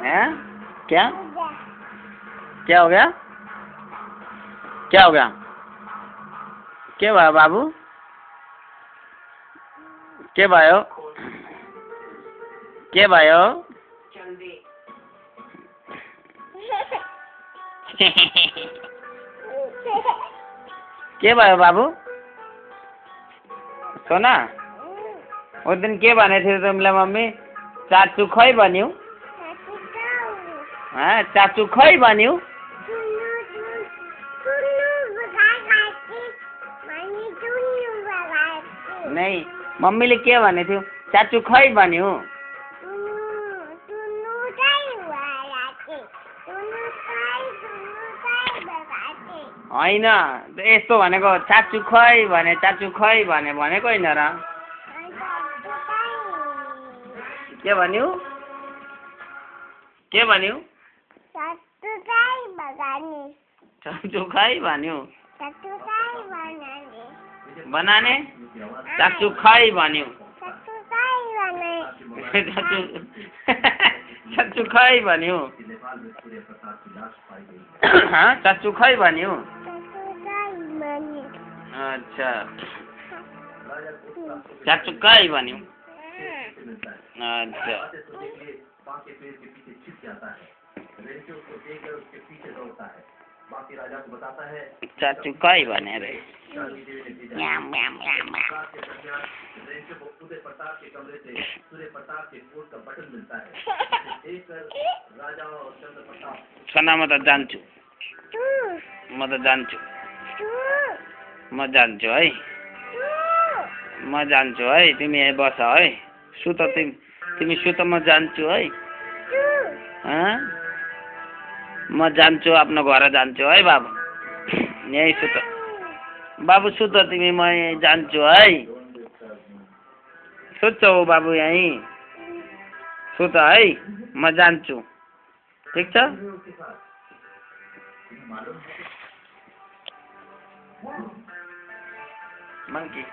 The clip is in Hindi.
हैं? क्या क्या हो गया? क्या हो गया? क्या भाया बाबू? क्या भायो? क्या भायो? के भयो बाबू? सोना उस दिन के भने थियो तिमीलाई मम्मी? चाचू खै भन्यो? चाचू खै भन्यो? नहीं मम्मीले के भने थियो? चाचू खै भन्यो? होइन यस्तो भनेको चाचू खै भने चाचू खै भने भनेको होइन र के भन्यो? के भन्यो? चाचू खै भन्यो बनाने चाचू खै भन्यो चाचू खै भन्यो चाचू खै भन्यो अच्छा चाचू खै भन्यो अच्छा चाचू खै भने रे सोना म त जान्छु म जान्छु है म जान्छु है तिमी यही बस है सुत तिमी सुत म जान्छु है म जान्छु आफ्नो घर जान्छु है बाबु यही सुत बाबु सुत तिमी म यही जान्छु है सुत्छौ बाबु यही सुत है म जान्छु ठीक छ मंकी